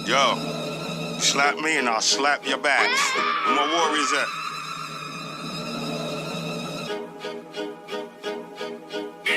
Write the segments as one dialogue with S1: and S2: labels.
S1: Yo, slap me and I'll slap your back. Where my warriors at?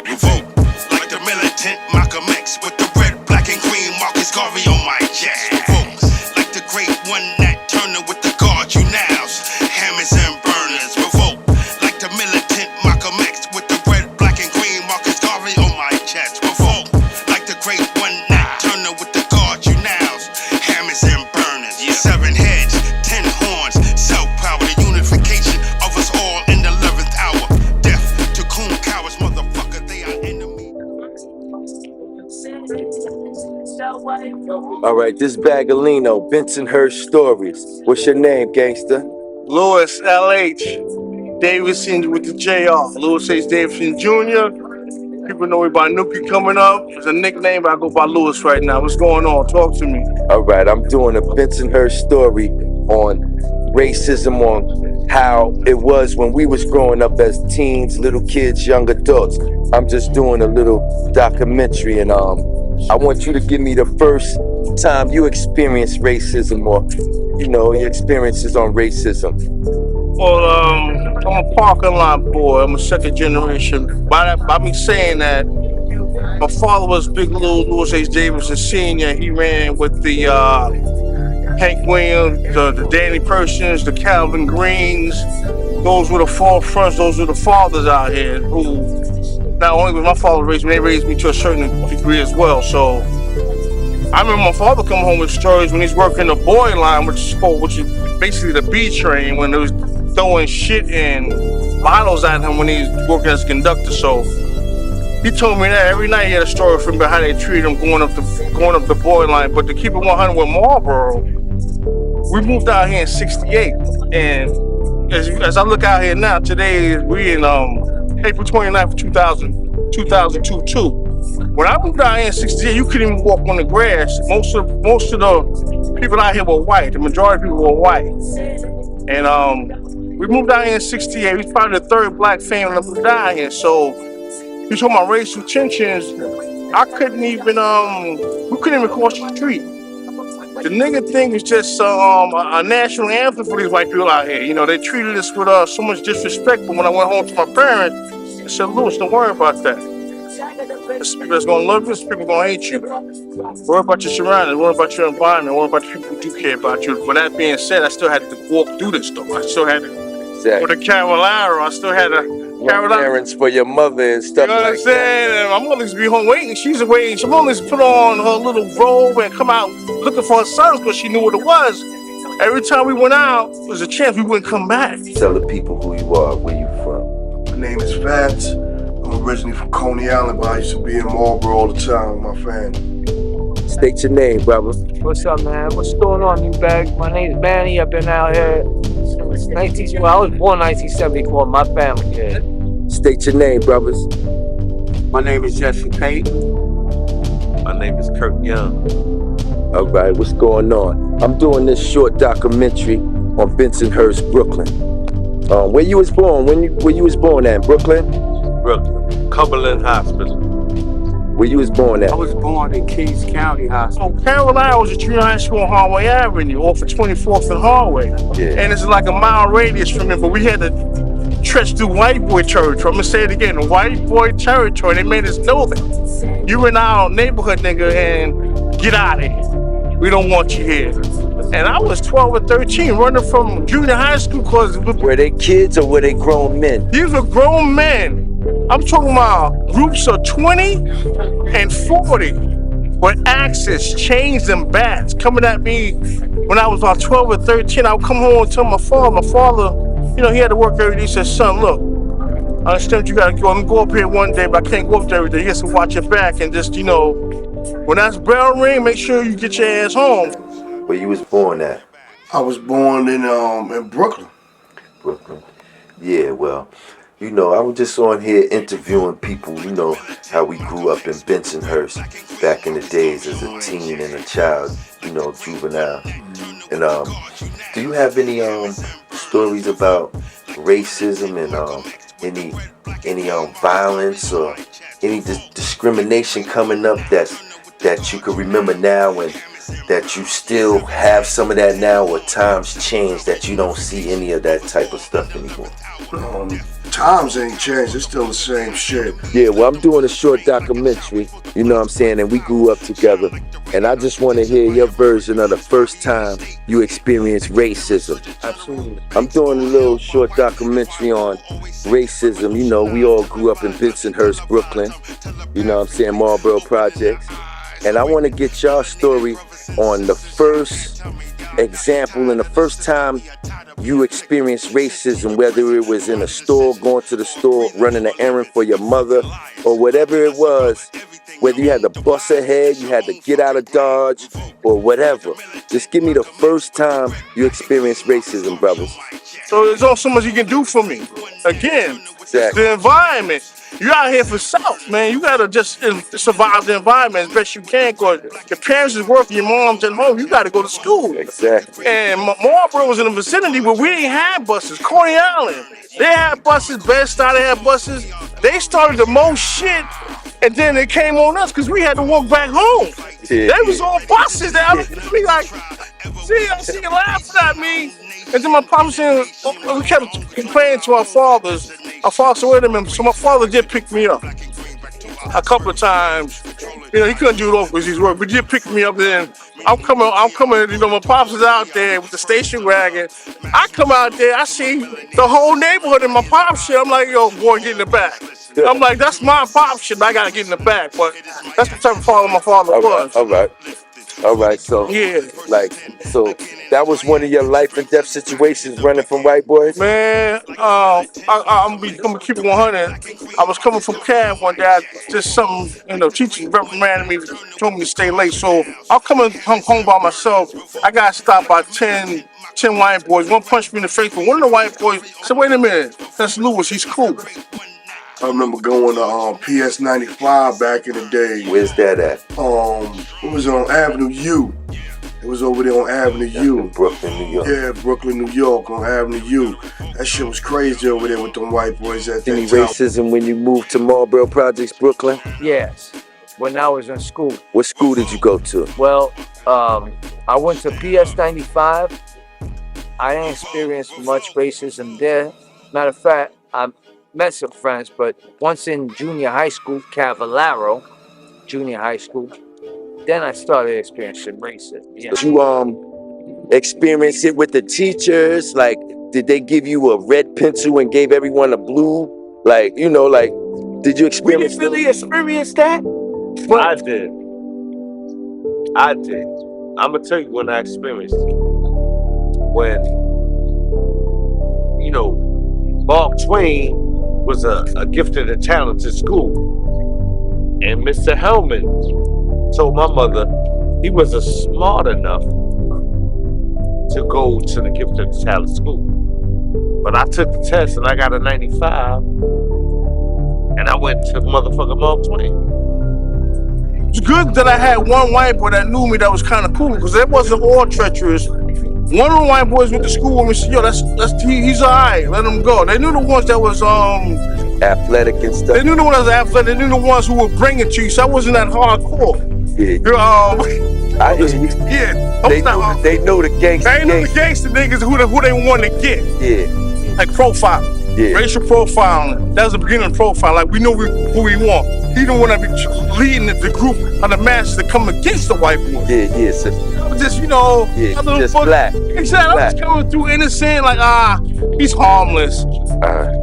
S1: Revolt, like the militant Malcolm X with the red, black, and green Marcus Garvey on my chest. Revolt, like the great one Nat Turner with the guard you nows, hammers and burners. Revolt, like the militant Malcolm X with the red, black, and green Marcus Garvey on my chest. Revolt, like the great one Nat Turner with the guard you nows, hammers and burners. 7 heads, 10 horns, self-power, the unification of us all in the 11th hour. Death to coon cowards, motherfucker, they are enemy.
S2: All right, this Bagalino, Bensonhurst Stories. What's your name, gangster?
S3: Lewis L.H. Davidson with the J.R. Lewis H. Davidson Jr. People know me by Nuki coming up. It's a nickname, but I go by Lewis right now. What's going on? Talk to me.
S2: All right, I'm doing a Bensonhurst story on racism, on how it was when we was growing up as teens, little kids, young adults. I'm just doing a little documentary, and I want you to give me the first time you experienced racism, or your experiences on racism.
S3: Well, I'm a parking lot boy. I'm a second generation. By me saying that, my father was Big Lewis H. Davidson Sr. He ran with the Hank Williams, the Danny Persons, the Calvin Greens. Those were the forefronts. Those were the fathers out here who, not only was my father raised me, they raised me to a certain degree as well. So I remember my father come home with stories when he's working the boy line, which is basically the B train, when they was throwing shit and bottles at him when he was working as a conductor. So he told me that every night he had a story from about how they treated him going up the boy line. But to keep it 100 with Marlboro, we moved out here in '68, and as I look out here now, today we in April 29th, 2002 too. When I moved out here in '68, you couldn't even walk on the grass. Most of the people out here were white. The majority of people were white. And we moved out here in '68. We was probably the third black family that moved out here. So you talking about racial tensions, I couldn't even we couldn't even cross the street. The nigga thing is just a national anthem for these white people out here. They treated us with so much disrespect. But when I went home to my parents, I said, Lewis, don't worry about that. There's people that's gonna love you, there's people gonna hate you. Worry about your surroundings, worry about your environment, worry about the people who do care about you. But that being said, I still had to walk through this stuff. I still had to go to Carolina. I still had to
S2: parents for your mother and stuff.
S3: You know what I'm saying? And my mother's be home waiting. She's waiting. She always put on her little robe and come out looking for her sons because she knew what it was. Every time we went out, there was a chance we wouldn't come back.
S2: Tell the people who you are, where you from.
S4: My name is Vance. I'm originally from Coney Island, but I used to be in Marlboro all the time with my family.
S2: State your name, brother.
S5: What's up, man? What's going on, you bag? My name's Manny. I've been out here since I was born 1974. My family here.
S2: State your name, brothers.
S6: My name is Jesse Payton. My name is Kurt Young.
S2: All right, what's going on? I'm doing this short documentary on Bensonhurst, Brooklyn. Where you was born? Where you was born at? Brooklyn?
S6: Brooklyn. Cumberland Hospital.
S2: Where you was born at?
S6: I was born in Kings County Hospital.
S3: So Carolina was a junior high school on Harway Avenue, off of 24th and Harway.
S2: Yeah.
S3: And it's like a mile radius from it, but we had to treach through white boy territory. I'm gonna say it again, white boy territory. They made us know that. You in our neighborhood, nigga, and get out of here. We don't want you here. And I was 12 or 13 running from junior high school because...
S2: Were they kids or were they grown men?
S3: These were grown men. I'm talking about groups of 20 and 40 with axes, chains, and bats coming at me when I was about 12 or 13. I would come home and tell my father, he had to work every day. He said, son, look, I understand you gotta go. I'm gonna go up here one day, but I can't go up there every day. You have to watch your back and just, when that's bell ring, make sure you get your ass home.
S2: Where you was born at?
S4: I was born in Brooklyn.
S2: Brooklyn. Yeah, well, I was just on here interviewing people, how we grew up in Bensonhurst back in the days as a teen and a child, juvenile. And do you have any stories about racism and any violence or any discrimination coming up that you could remember now and that you still have some of that now, or times change that you don't see any of that type of stuff anymore?
S4: Times ain't changed. It's still the same shit.
S2: Yeah, well, I'm doing a short documentary, you know what I'm saying, and we grew up together. And I just want to hear your version of the first time you experienced racism.
S5: Absolutely.
S2: I'm doing a little short documentary on racism. You know, we all grew up in Bensonhurst, Brooklyn. You know what I'm saying, Marlboro projects. And I want to get y'all story on the first example and the first time you experienced racism, whether it was in a store, going to the store, running an errand for your mother, or whatever it was, whether you had to bust ahead, you had to get out of Dodge, or whatever. Just give me the first time you experienced racism, brothers.
S3: So there's only so much you can do for me. Again,
S2: Exactly.
S3: the environment. You out here for self, man. You gotta just survive the environment as best you can. Cause your parents is working, your mom's at home. You gotta go to school.
S2: Exactly.
S3: And Marlboro was in the vicinity where we ain't had buses. Coney Island, they had buses. Bed-Stuy, they had buses. They started the most shit, and then it came on us because we had to walk back home.
S2: Yeah,
S3: They was on buses. They was me like, see you laughing at me. And then my pop said, we kept complaining to our fathers. Our father said, wait a minute. So my father did pick me up a couple of times. You know, he couldn't do it all because he's working, but he did pick me up. Then I'm coming, you know, my pops is out there with the station wagon. I come out there, I see the whole neighborhood in my pop shit. I'm like, yo, boy, get in the back. I'm like, that's my pop shit, I gotta get in the back. But that's the type of father my father was.
S2: All right, so
S3: Yeah.
S2: So that was one of your life and death situations, running from white boys?
S3: Man, I'm gonna keep it 100. I was coming from Cab one day. I did something, you know, teacher reprimanded me, told me to stay late. So I'm coming home by myself. I got stopped by 10 white boys. One punched me in the face, but one of the white boys said, wait a minute, that's Lewis, he's cool.
S4: I remember going to PS 95 back in the day.
S2: Where's that at?
S4: It was on Avenue U. It was over there on Avenue U.
S2: Brooklyn, New York.
S4: Yeah, Brooklyn, New York, on Avenue U. That shit was crazy over there with them white boys at that
S2: Any
S4: time.
S2: racism when you moved to Marlboro Projects, Brooklyn?
S5: Yes. When I was in school.
S2: What school did you go to?
S5: Well, I went to PS 95. I didn't experience much racism there. Matter of fact, I met some friends, but once in junior high school, Cavallaro, junior high school, then I started experiencing racism. Yeah.
S2: Did you experience it with the teachers? Like, did they give you a red pencil and gave everyone a blue? Like, you know, like, did you experience?
S5: We didn't really experience that.
S6: But I did. I'm gonna tell you when I experienced it. When, you know, Mark Twain was a gifted and talented school. And Mr. Hellman told my mother he wasn't smart enough to go to the gifted and talented school. But I took the test and I got a 95. And I went to motherfucking Mark Twain.
S3: It's good that I had one white boy that knew me that was kind of cool, because that wasn't all treacherous. One of the white boys went to school with me and said, yo, he's all right, let him go. They knew the ones that was
S2: athletic and stuff.
S3: They knew the ones that was athletic. They knew the ones who would bring it to you, so I wasn't that hardcore.
S2: Yeah. I hear you.
S3: Yeah.
S2: They know the gangster.
S3: They knew the gangster niggas who they wanted to get.
S2: Yeah.
S3: Like profile.
S2: Yeah.
S3: Racial profiling. That was the beginning of profile. Like, we know who we want. He didn't want to be leading the group of the masses to come against the white boy.
S2: Yeah. So,
S3: I was just, you know,
S2: just black.
S3: Exactly. I was coming through innocent, like, he's harmless.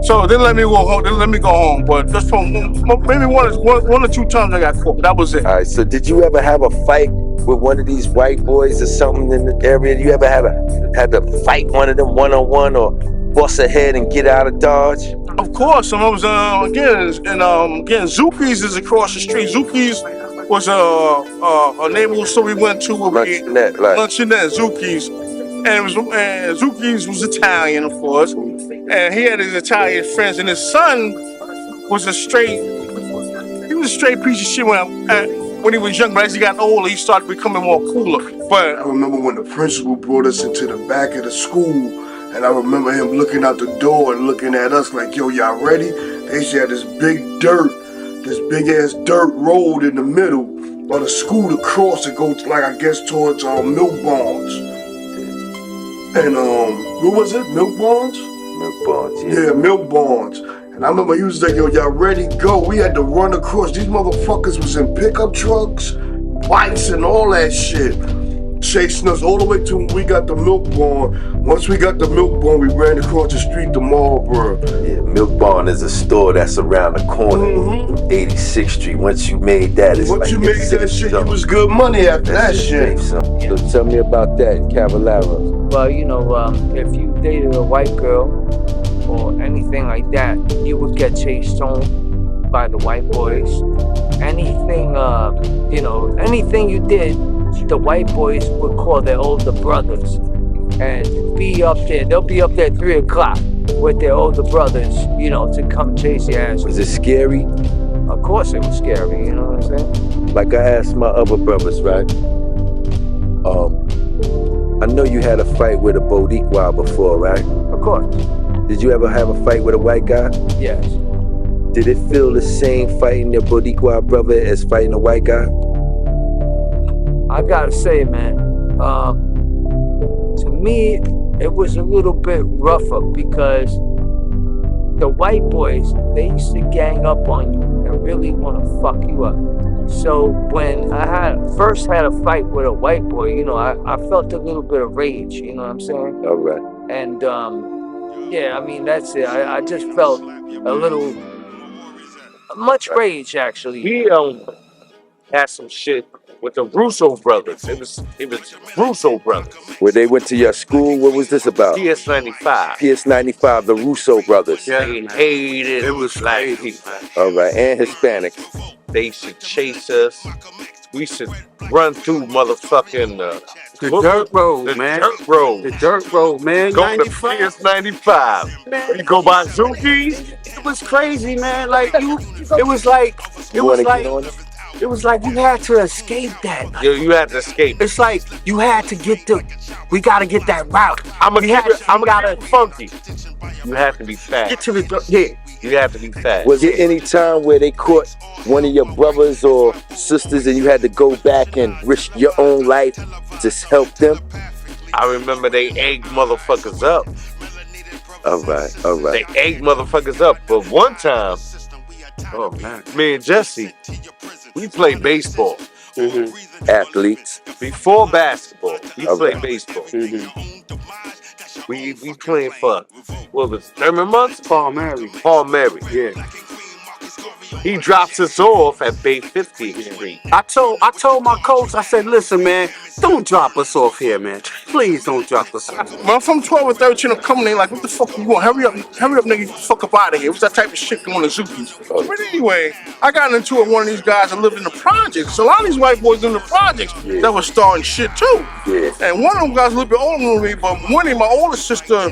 S3: So they let me go home. But just from maybe one or two times I got caught. That was it.
S2: All right. So did you ever have a fight with one of these white boys or something in the area? You ever had to fight one of them one-on-one or bust ahead and get out of Dodge?
S3: Of course. I was again Zuki's is across the street. Zuki's was a neighborhood store we went to. Luncheonette, Zuki's. And Zuki's was Italian, of course. And he had his Italian friends, and his son was a straight piece of shit when he was young, but as he got older, he started becoming more cooler. But
S4: I remember when the principal brought us into the back of the school, and I remember him looking out the door and looking at us like, yo, y'all ready? They had this big ass dirt road in the middle, or the school across to go, like, I guess, towards Milk Barns. And what was it? Milk Barns?
S2: Milk Barns, yeah.
S4: Yeah, Milk Barns. And I remember he was like, yo, y'all ready? Go. We had to run across. These motherfuckers was in pickup trucks, bikes, and all that shit, chasing us all the way to when we got the Milk Barn. Once we got the Milk Barn, we ran across the street to Marlboro.
S2: Yeah, Milk Barn is a store that's around the corner, 86th Street. Once you made that, it's
S4: Once
S2: like
S4: you made that shit, you was good money after that shit.
S2: So tell me about that, Cavallaro.
S5: Well, you know, if you dated a white girl or anything like that, you would get chased home by the white boys. Anything, you know, anything you did, the white boys would call their older brothers and be up there. They'll be up there at 3 o'clock with their older brothers, you know, to come chase your ass.
S2: Was it scary?
S5: Of course it was scary, you know what I'm saying?
S2: Like I asked my other brothers, right? I know you had a fight with a Boricua before, right?
S5: Of course.
S2: Did you ever have a fight with a white guy?
S5: Yes.
S2: Did it feel the same fighting your Boricua brother as fighting a white guy?
S5: I gotta say, man, to me, it was a little bit rougher because the white boys, they used to gang up on you and really want to fuck you up. So when I first had a fight with a white boy, you know, I felt a little bit of rage, you know what I'm saying?
S2: All right.
S5: And yeah, I mean, that's it. I just felt a little, much rage, actually.
S6: We had some shit with the Russo brothers. It was Russo brothers.
S2: Where they went to your school, what was this about?
S6: PS95.
S2: PS95, the Russo brothers.
S6: Yeah. They hated it. Was like,
S2: all right, and Hispanic.
S6: They should chase us. We should run through motherfucking
S7: the dirt road, man.
S6: Dirt road.
S7: The dirt road, man.
S6: Go to PS95.
S7: Man,
S6: you go by Zuki.
S7: It was crazy, man. Like it was like you had to escape that.
S6: You had to escape.
S7: It's like you had to we gotta get that route.
S6: I'm gonna get funky. You have to be fast.
S7: Get to the yeah.
S6: You have to be fast.
S2: Was there any time where they caught one of your brothers or sisters and you had to go back and risk your own life to help them?
S6: I remember they egged motherfuckers up.
S2: All right.
S6: They egged motherfuckers up. But one time,
S7: oh man,
S6: me and Jesse, we played baseball.
S2: Mm-hmm. Athletes.
S6: Before basketball, we played baseball.
S2: Mm-hmm.
S6: We playing for, what was it, Thurman Months?
S7: Paul Mary.
S6: Yeah. He drops us off at Bay 50th Street.
S7: I told my coach, I said, listen, man, don't drop us off here, man. Please don't drop us off.
S3: When I'm from 12 or 13, I'm coming, they like, what the fuck you want? Hurry up, nigga, get the fuck up out of here. What's that type of shit going to Zuki? But anyway, I got into it with one of these guys that lived in the projects. So a lot of these white boys in the projects that was starting shit too.
S2: Yeah.
S3: And one of them guys a little bit older than me, but Winnie, my older sister,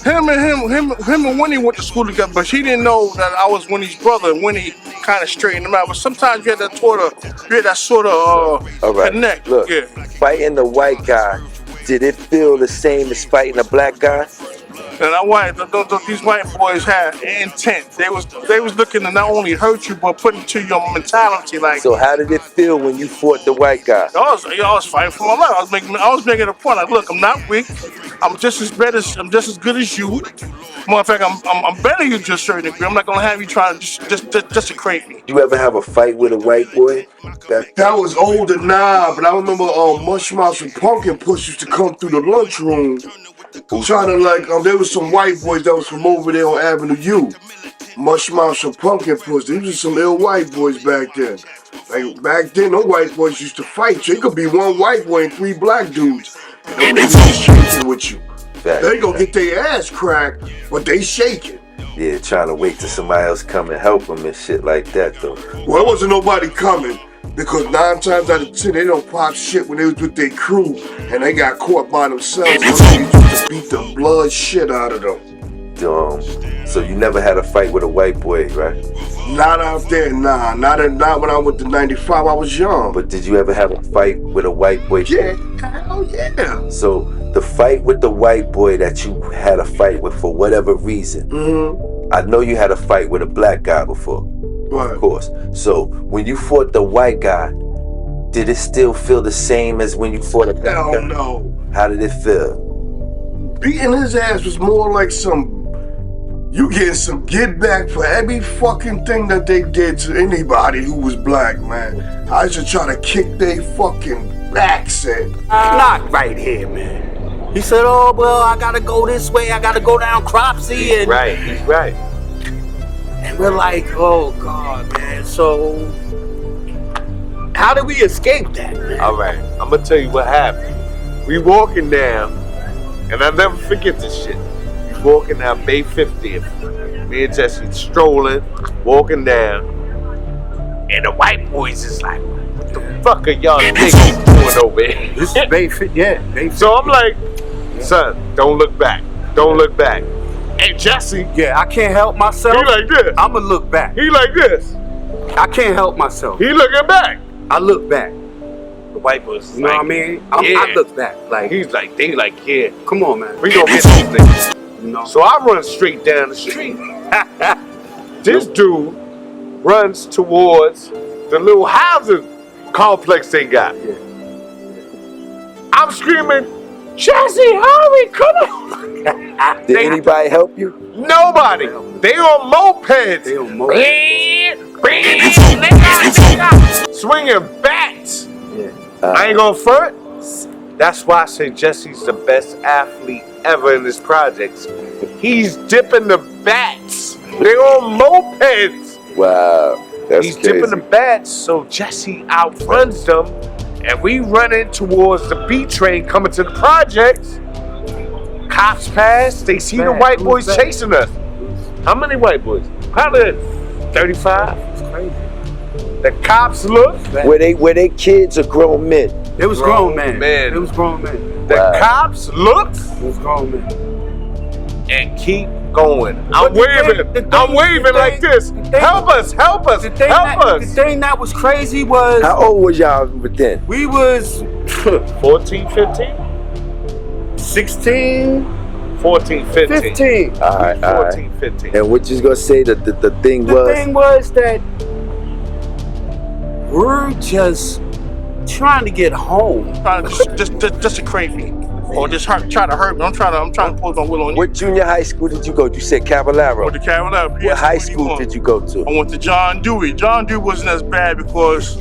S3: him and Winnie went to school together, but she didn't know that I was Winnie's brother, and Winnie kind of straightened him out. But sometimes you had that sort of connect.
S2: Look,
S3: yeah.
S2: Fighting the white guy, did it feel the same as fighting a black guy?
S3: And these white boys had intent. They was looking to not only hurt you, but put into your mentality. Like,
S2: so how did it feel when you fought the white guy?
S3: I was fighting for my life. I was making a point. Like, look, I'm not weak. I'm just as good as you. Matter of fact, I'm better than you to a certain degree. I'm not gonna have you trying to just desecrate me.
S2: You ever have a fight with a white boy?
S4: That was older, nah. But I remember Mush Mouth and Pumpkin Push used to come through the lunchroom. Trying to there was some white boys that was from over there on Avenue U. Mush Mouth and Pumpkin Push. These were some ill white boys back then. Like back then, those white boys used to fight. So it could be one white boy and 3 black dudes. And they just shaking with you. They gonna get their ass cracked, but they shaking.
S2: Yeah, trying to wait till somebody else come and help them and shit like that though.
S4: Well, it wasn't nobody coming. Because 9 times out of 10, they don't pop shit when they was with their crew and they got caught by themselves. So they used to beat the blood shit out of them.
S2: So you never had a fight with a white boy, right?
S4: Not out there, nah. Not when I went to 95, I was young.
S2: But did you ever have a fight with a white boy?
S4: Yeah, hell yeah.
S2: So the fight with the white boy that you had a fight with for whatever reason, I know you had a fight with a black guy before.
S4: Right.
S2: Of course. So when you fought the white guy, Did it still feel the same as when you fought a black
S4: Hell
S2: guy?
S4: no.
S2: How did it feel?
S4: Beating his ass was more like you getting some get back for every fucking thing that they did to anybody who was black, man. I used to try to kick their fucking backs in.
S7: Not right here, man. He said, oh, well, I gotta go this way. I gotta go down Cropsey.
S6: He's right.
S7: And we're like, oh, God, man. So, how did we escape that, man?
S6: All right, I'm gonna tell you what happened. We walking down, and I'll never forget this shit. We walking down Bay 50th. Me and Jesse strolling, walking down, and the white boys is like, what the fuck are y'all niggas doing over here?
S7: This is Bay 50, yeah, Bay 50.
S6: So I'm like, son, don't look back. Don't look back. Hey, Jesse.
S7: Yeah, I can't help myself.
S6: He like this.
S7: I'ma look back.
S6: He like this.
S7: I can't help myself.
S6: He looking back.
S7: I look back.
S6: The white boys is
S7: You know
S6: like,
S7: what I mean?
S6: yeah.
S7: I look back. Like,
S6: He's like, they like, yeah,
S7: come on, man.
S6: we gonna get these niggas.
S7: You know?
S6: So I run straight down the street. This dude runs towards the little housing complex they got.
S7: Yeah.
S6: I'm screaming, Jesse, hurry, come on.
S2: Did anybody help you?
S6: Nobody. They on mopeds.
S7: They on mopeds.
S6: Swinging bats.
S7: Yeah.
S6: I ain't gonna front. That's why I say Jesse's the best athlete ever in this project. He's dipping the bats. They on mopeds.
S2: Wow, that's
S6: He's
S2: crazy.
S6: dipping the bats, so Jesse outruns them, and we running towards the B train coming to the projects. Cops pass. They see the white boys chasing us. How many white boys? Probably 35.
S7: It's crazy.
S6: The cops look.
S2: Were they kids or grown men?
S7: It was grown men.
S6: men.
S7: It was grown men.
S6: The
S2: Wow.
S6: cops look
S7: It was grown men.
S6: and keep going. I'm
S7: But the
S6: waving.
S7: thing-
S6: I'm waving like this.
S7: the thing-
S6: Help us! Help us!
S7: The thing,
S6: Help
S7: the
S6: us!
S7: thing that was crazy was
S2: How old was y'all then?
S7: we was
S6: 14, 15?
S7: 16,
S6: 14, 15.
S7: 15.
S2: All right.
S6: 14, 15.
S2: And what you gonna say that the thing
S7: The
S2: was?
S7: thing was that we're just trying to get home.
S3: Just to crave me, or just try to hurt me. I'm trying to pose my will on you.
S2: What junior high school did you go to? You said Caballero.
S3: With the Carolina.
S2: What high school did you go to?
S3: I went to John Dewey. John Dewey wasn't as bad because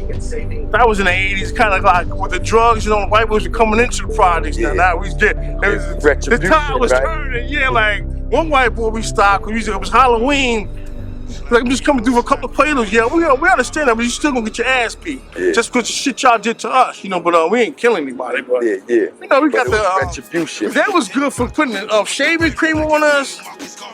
S3: that was in the 80s, kind of like with the drugs, the white boys were coming into the projects.
S2: Yeah.
S3: Now we did. The
S2: Retribution,
S3: tide was
S2: right?
S3: turning. Yeah, like one white boy we stopped. It was Halloween. Like, I'm just coming through for a couple of payloads. Yeah, we understand that, but you still gonna get your ass beat.
S2: Yeah.
S3: Just because the shit y'all did to us, but we ain't killing anybody. But
S2: Yeah.
S3: we
S2: But
S3: got
S2: it was
S3: the
S2: retribution.
S3: that was good for putting shaving cream on us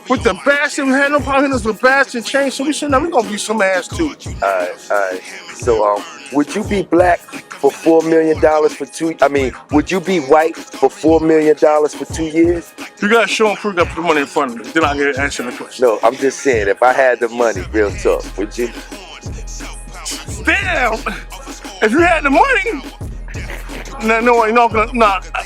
S3: with the bastard. We had no problem hitting us with bastard and chain. So we said, no, we gonna beat some ass too.
S2: All right. So would you be black for $4 million for 2? I mean, would you be white for $4 million for 2 years?
S3: You gotta show and prove, you gotta put the money in front of me. Then I get to answer the question.
S2: No, I'm just saying. If I had the money, real talk, would you?
S3: Damn! If you had the money,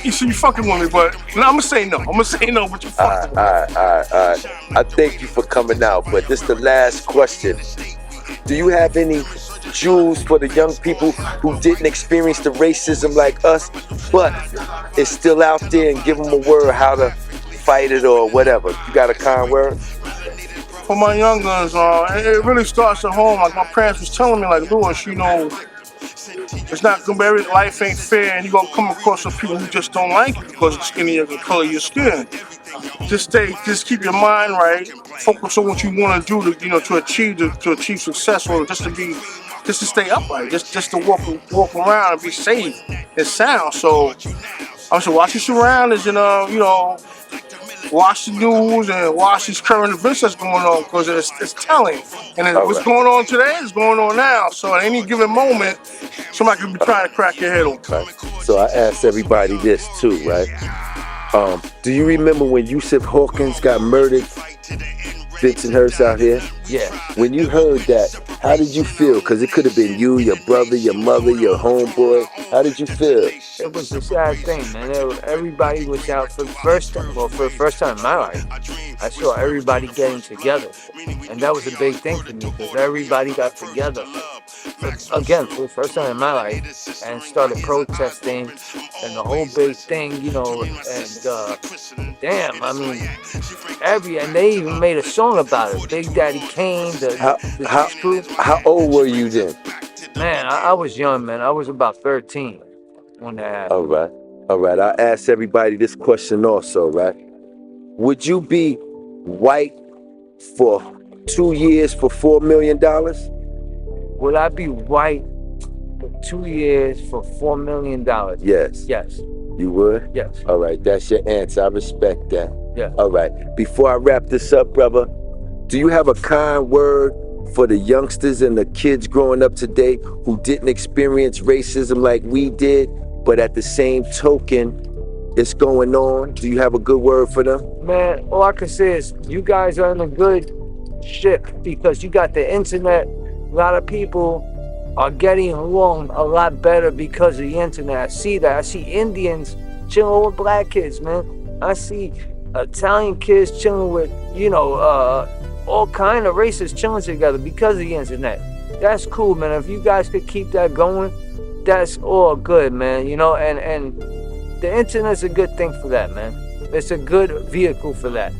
S3: you see, you fucking with me, but I'm gonna say no. I'm gonna say no, but you fucking with me.
S2: All right. I thank you for coming out, but this is the last question. Do you have any jewels for the young people who didn't experience the racism like us, but it's still out there, and give them a word how to fight it or whatever? You got a kind word?
S3: For my young guns, it really starts at home. Like my parents was telling me, like, Louis, it's not gonna be, life ain't fair, and you're gonna come across some people who just don't like you because of the skin of the color of your skin. Just keep your mind right. Focus on what you want to do to achieve success, or just to stay upright, just to walk around and be safe and sound. So I should watch your surroundings and watch the news and watch these current events that's going on, because it's telling. And what's going on today is going on now. So at any given moment, somebody could be trying to crack your head open.
S2: So I asked everybody this too, right? Do you remember when Yusuf Hawkins got murdered? Bensonhurst out here?
S5: Yeah.
S2: When you heard that, how did you feel? Because it could have been you, your brother, your mother, your homeboy. How did you feel?
S5: It was a sad thing, man. Everybody was out for the first time. Well, for the first time in my life, I saw everybody getting together, and that was a big thing for me because everybody got together again for the first time in my life and started protesting, and the whole big thing, you know. And damn, I mean, and they even made a song about it. Big Daddy Kane, the Juice Crew.
S2: How old were you then?
S5: Man, I was young, man. I was about 13 when that happened.
S2: All right. I asked everybody this question also, right? Would you be white for 2 years for $4 million?
S5: Would I be white for 2 years for $4 million?
S2: Yes.
S5: Yes.
S2: You would?
S5: Yes.
S2: All right, that's your answer. I respect that.
S5: Yeah.
S2: All right. Before I wrap this up, brother, do you have a kind word for the youngsters and the kids growing up today who didn't experience racism like we did, but at the same token, it's going on? Do you have a good word for them?
S5: Man, all I can say is you guys are in a good ship because you got the internet. A lot of people are getting along a lot better because of the internet. I see that. I see Indians chilling with black kids, man. I see Italian kids chilling with, all kind of races chilling together because of the internet. That's cool, man. If you guys could keep that going, that's all good, man. And the internet's a good thing for that, man. It's a good vehicle for that,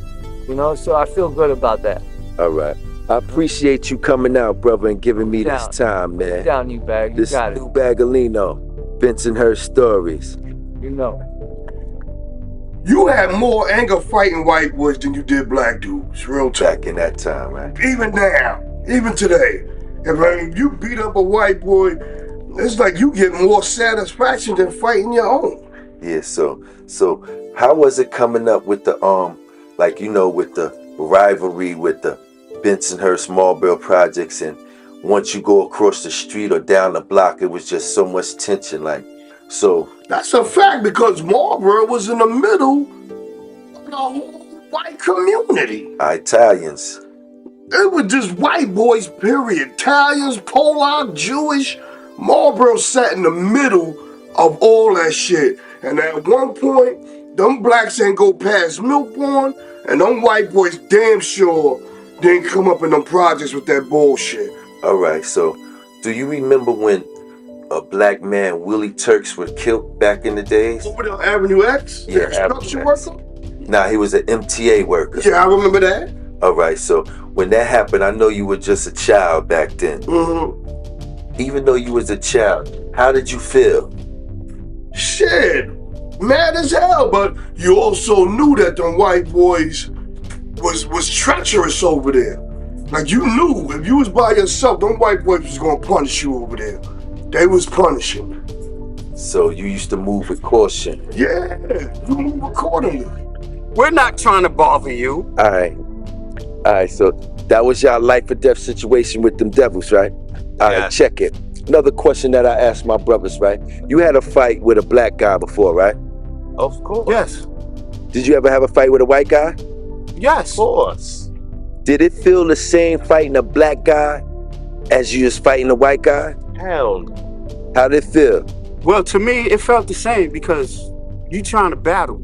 S5: so I feel good about that.
S2: All right. I appreciate you coming out, brother, and giving me this time, man.
S5: Down, you bag. You
S2: this
S5: got
S2: new
S5: it.
S2: Bagolino, Bensonhurst Stories.
S4: You had more anger fighting white boys than you did black dudes, real talk.
S2: Back in that time, right?
S4: Even now, even today. If you beat up a white boy, it's like you get more satisfaction than fighting your own.
S2: Yeah, so how was it coming up with the with the rivalry with the Bensonhurst Marlboro projects, and once you go across the street or down the block, it was just so much tension, so.
S4: That's a fact because Marlboro was in the middle of the whole white community.
S2: Italians.
S4: It was just white boys, period. Italians, Polak, Jewish. Marlboro sat in the middle of all that shit. And at one point, them blacks ain't go past Milkborn, and them white boys damn sure didn't come up in them projects with that bullshit.
S2: All right, so do you remember when a black man, Willie Turks, was killed back in the days?
S4: Over there, Avenue X?
S2: Yeah,
S4: construction worker?
S2: Nah, he was an MTA worker.
S4: Yeah, I remember that.
S2: All right, so when that happened, I know you were just a child back then.
S4: Mm-hmm.
S2: Even though you was a child, how did you feel?
S4: Shit, mad as hell, but you also knew that them white boys was treacherous over there. Like, you knew if you was by yourself, them white boys was gonna punish you over there. They was punishing.
S2: So you used to move with caution.
S4: Yeah, you move accordingly.
S7: We're not trying to bother you.
S2: All right, so that was your life or death situation with them devils, right? All right, check it. Another question that I asked my brothers, right? You had a fight with a black guy before, right?
S6: Of course.
S7: Yes.
S2: Did you ever have a fight with a white guy?
S7: Yes.
S6: Of course.
S2: Did it feel the same fighting a black guy as you was fighting a white guy?
S6: Hell no.
S2: How did it feel?
S7: Well, to me, it felt the same because you trying to battle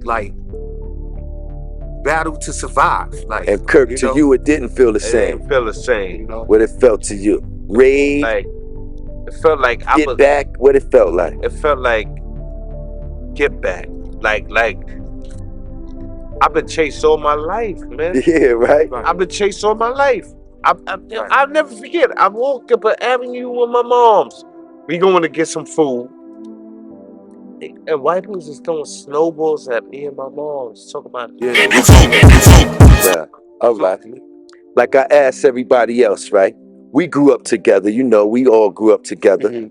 S7: to survive.
S2: And Kirk, to you, it didn't feel the
S6: It
S2: same.
S6: didn't feel the same.
S2: What it felt to you? Rage?
S6: It felt like I was...
S2: Get back? What it felt like?
S6: It felt like get back. Like I've been chased all my life, man.
S2: Yeah, right?
S6: I've been chased all my life. I'll never forget. I walked up an avenue with my moms. We going to get some food. And white people just throwing snowballs at me and my moms. Talking about...
S2: Yeah. All right. Like I asked everybody else, right? We grew up together. We all grew up together. Mm-hmm.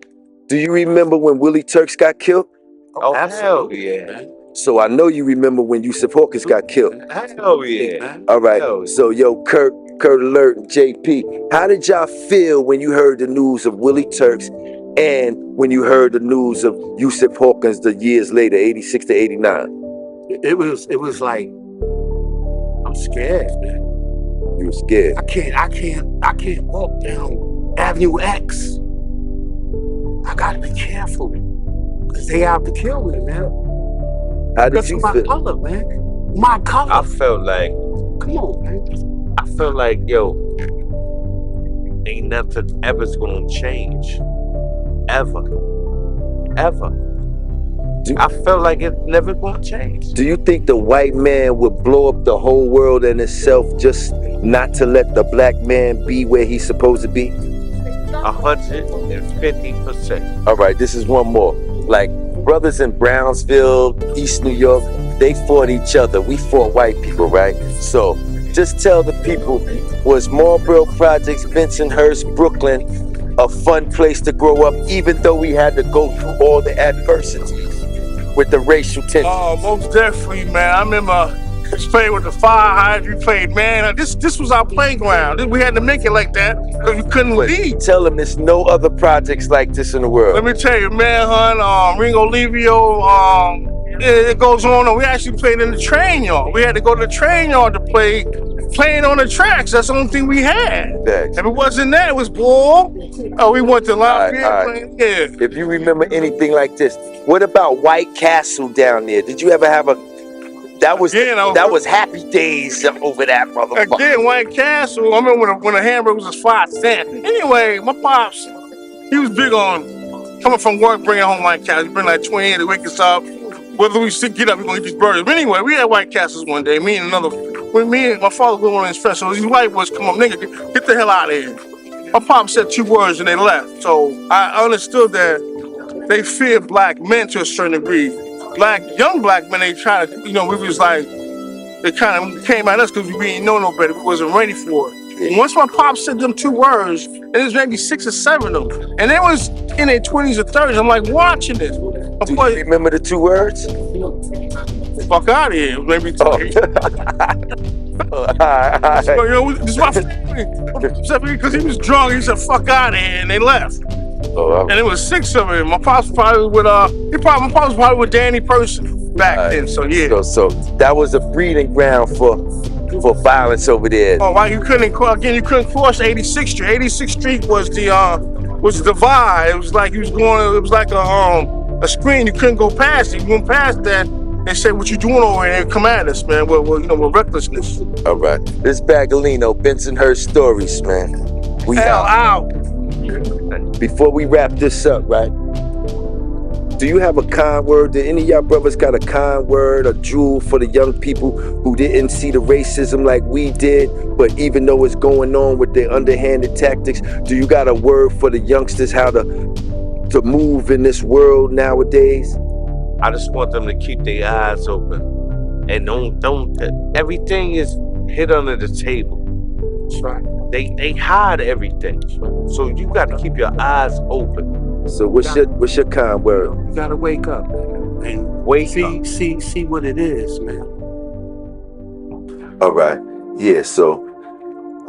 S2: Do you remember when Willie Turks got killed?
S6: Oh, hell yeah.
S2: So I know you remember when Yusuf Hawkins got killed.
S6: Hell yeah.
S2: All right. So Kurt Alert, and JP, how did y'all feel when you heard the news of Willie Turks and when you heard the news of Yusuf Hawkins the years later, 86 to 89?
S7: It was like, I'm scared, man.
S2: You were scared.
S7: I can't walk down Avenue X. I gotta be careful, because they out to kill me, man.
S2: How did
S7: That's
S2: you
S7: my
S2: feel?
S7: color, man. My color.
S6: I felt like,
S7: Come on, man.
S6: yo, ain't nothing ever's gonna change. Ever. I felt like it never gonna change.
S2: Do you think the white man would blow up the whole world and itself just not to let the black man be where he's supposed to be?
S6: 150%.
S2: All right, this is one more. Like brothers in Brownsville, East New York, they fought each other. We fought white people, right? So just tell the people, was Marlboro Projects, Bensonhurst, Brooklyn, a fun place to grow up, even though we had to go through all the adversities with the racial tension?
S3: Oh, most definitely, man. I remember playing with the fire hydrant. We played, man. This was our playground. We had to make it like that because we couldn't leave.
S2: Tell them there's no other projects like this in the world.
S3: Let me tell you, Manhunt, Ringo Livio, it goes on. We actually played in the train yard. We had to go to the train yard to playing on the tracks. That's the only thing we had.
S2: Thanks.
S3: If it wasn't that, it was ball. Oh, we went to Lafayette
S2: All right.
S3: playing there.
S2: If you remember anything like this, what about White Castle down there? Did you ever have a? That was happy days over that motherfucker.
S3: Again, White Castle. I remember when the hamburgers was 5 cents. Anyway, my pops, he was big on coming from work, bringing home White Castle. He bring like 20 to wake us up. Whether we still get up, we're gonna eat these burgers. But anyway, we had White Castles one day. Me and my father was one of his friends. So these white boys come up, nigga, get the hell out of here. My pop said 2 words and they left. So I understood that they feared black men to a certain degree. Young black men, they try to, we was like, they kind of came at us because we didn't know no better. We wasn't ready for it. And once my pop said them 2 words, and there's maybe 6 or 7 of them, and they was in their 20s or 30s. I'm like watching this.
S2: Do you remember the 2 words?
S3: Fuck out of here. Maybe 2. This is my because he was drunk. He said, "Fuck out of here," and they left. And it was 6 of them. My pops was probably with my pops was probably with Danny Person back then. So yeah.
S2: So that was a breeding ground for violence over there.
S3: Oh, right. You couldn't cross 86th Street. 86th Street was the divide. It was like you was going. It was like a screen. You couldn't go past it. You went past that. They say, "What you doing over here?" And come at us, man. With recklessness.
S2: All right. This Bagolino, Bensonhurst Stories, man. We
S3: Hell out.
S2: Before we wrap this up, right? Do you have a kind word? Did any of y'all brothers got a kind word, a jewel for the young people who didn't see the racism like we did, but even though it's going on with their underhanded tactics, do you got a word for the youngsters how to move in this world nowadays?
S6: I just want them to keep their eyes open and don't everything is hid under the table.
S7: That's right.
S6: They hide everything. So you got to keep your eyes open.
S2: So what's your kind word?
S7: You gotta wake up, man, and see what it is, man.
S2: All right. Yeah, so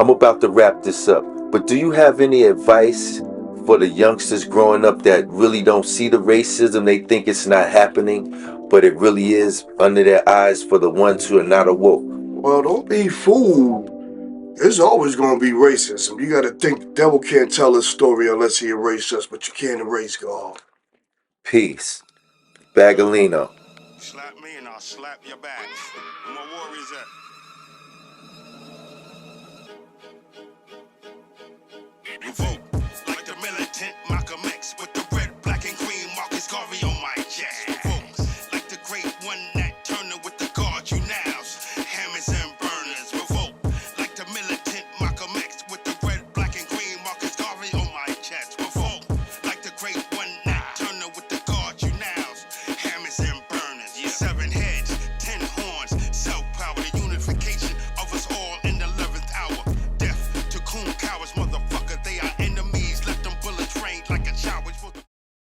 S2: I'm about to wrap this up. But do you have any advice for the youngsters growing up that really don't see the racism? They think it's not happening, but it really is under their eyes for the ones who are not awoke.
S4: Well, don't be fooled. There's always going to be racism. You got to think the devil can't tell his story unless he erases us, but you can't erase God.
S2: Peace. Bagolino.
S1: Slap me and I'll slap your back. Where my warriors at? Revolt like the militant Malcolm X with the